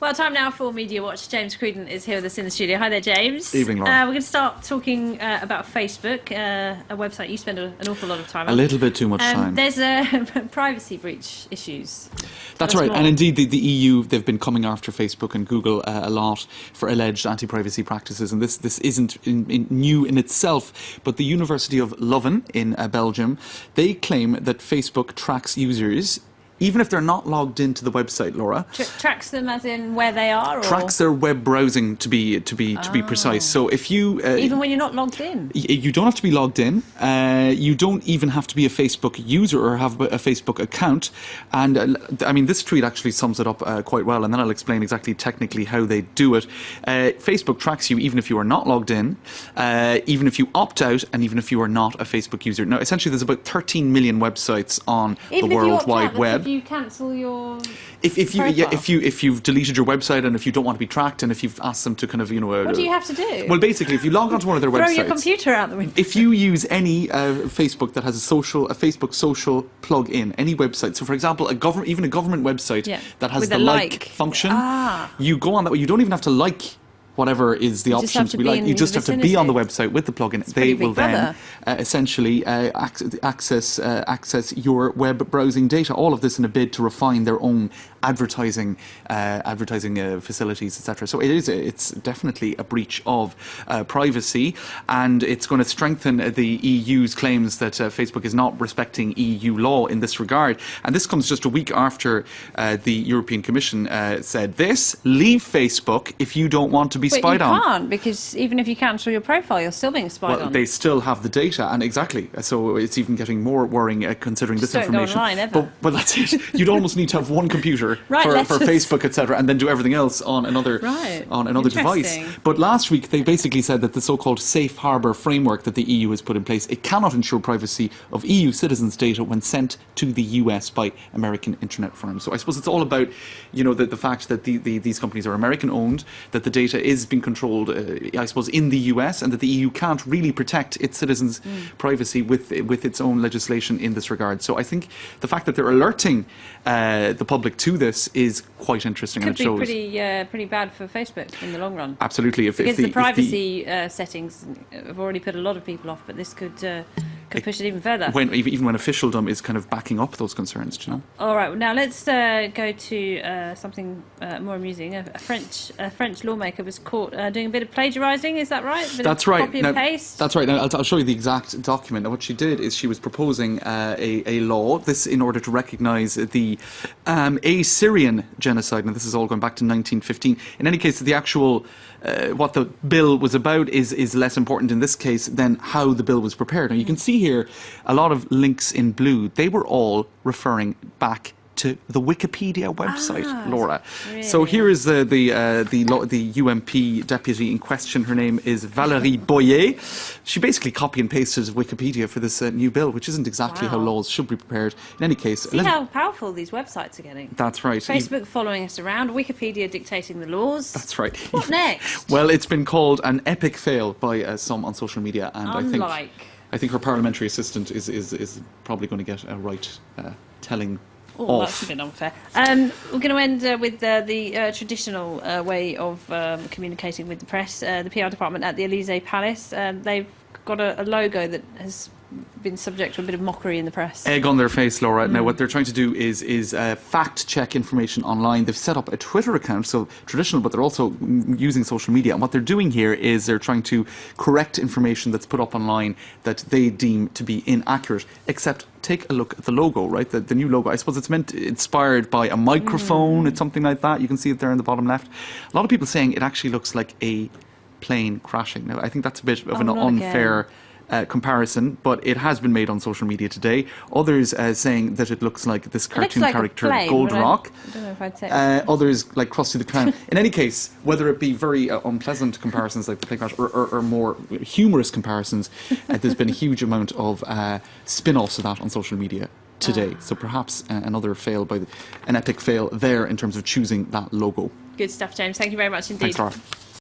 Well, time now for Media Watch. James Creedon is here with us in the studio. Hi there, James. Evening, Laura. We're going to start talking about Facebook, a website you spend an awful lot of time on. A little bit too much time. There's privacy breach issues. That's right, and indeed the EU, they've been coming after Facebook and Google a lot for alleged anti-privacy practices, and this isn't new in itself, but the University of Leuven in Belgium, they claim that Facebook tracks users even if they're not logged into the website, Laura. Tracks them as in where they are? Or? Tracks their web browsing to be precise. So if you... even when you're not logged in? You don't have to be logged in. You don't even have to be a Facebook user or have a Facebook account. And I mean, this tweet actually sums it up quite well, and then I'll explain exactly technically how they do it. Facebook tracks you even if you are not logged in, even if you opt out, and even if you are not a Facebook user. Now, essentially, there's about 13 million websites on the World Wide Web. You cancel your if you've deleted your website and if you don't want to be tracked and if you've asked them to kind of what do you have to do? Well, basically, if you log onto one of their websites, throw your computer out the window. If you use any Facebook that has a Facebook social plug-in, any website, so for example, even a government website that has the like function, you go on that way. You don't even have to like whatever is the options we like. You just have to be on the website with the plugin. They will then essentially access your web browsing data. All of this in a bid to refine their own advertising facilities, etc. So it's definitely a breach of privacy, and it's going to strengthen the EU's claims that Facebook is not respecting EU law in this regard. And this comes just a week after the European Commission said this: leave Facebook if you don't want to be spied on. But you can't, because even if you cancel your profile, you're still being spied on. Well, they still have the data, and exactly. So it's even getting more worrying considering Just this information. Don't go online ever. But that's it. You'd almost need to have one computer for Facebook, etc., and then do everything else on another device. But last week they basically said that the so-called safe harbour framework that the EU has put in place, it cannot ensure privacy of EU citizens' data when sent to the US by American internet firms. So I suppose it's all about, you know, the fact that these companies are American-owned, that the data is being controlled, I suppose, in the US, and that the EU can't really protect its citizens' privacy with its own legislation in this regard. So I think the fact that they're alerting the public to this is quite interesting. Could be pretty bad for Facebook in the long run. Absolutely, because the privacy settings have already put a lot of people off, but this could push it even further. Even when officialdom is kind of backing up those concerns, do you know? All right, now let's go to something more amusing. A French lawmaker was caught doing a bit of plagiarising. Is that right? That's right. Copy and paste. That's right. Now I'll show you the exact document. Now, what she did is she was proposing a law. This in order to recognise the Assyrian genocide. Now, this is all going back to 1915. In any case, the actual what the bill was about is less important in this case than how the bill was prepared. Now, you can see here a lot of links in blue. They were all referring back to the Wikipedia website, Laura. Really? So here is the UMP deputy in question. Her name is Valérie Boyer. She basically copy and pasted Wikipedia for this new bill, which isn't exactly how laws should be prepared. In any case, see how powerful these websites are getting. That's right. Facebook following us around, Wikipedia dictating the laws. That's right. What next? Well, it's been called an epic fail by some on social media, and I think her parliamentary assistant is probably going to get a right telling. Oh, that's a bit unfair. We're going to end with the traditional way of communicating with the press. The PR department at the Élysée Palace, they've got a logo that has been subject to a bit of mockery in the press. Egg on their face, Laura. Now, what they're trying to do is fact-check information online. They've set up a Twitter account, so traditional, but they're also using social media. And what they're doing here is they're trying to correct information that's put up online that they deem to be inaccurate, except take a look at the logo, right? The new logo. I suppose it's inspired by a microphone. It's something like that. You can see it there in the bottom left. A lot of people saying it actually looks like a plane crashing. Now, I think that's a bit of an unfair comparison, but it has been made on social media today. Others saying that it looks like this cartoon character Goldrock. I don't know if I'd say others like Krusty the Clown. In any case, whether it be very unpleasant comparisons like the plane crash or more humorous comparisons, there's been a huge amount of spin-offs of that on social media today. So perhaps another fail an epic fail there in terms of choosing that logo. Good stuff, James. Thank you very much indeed. Thanks, Laura.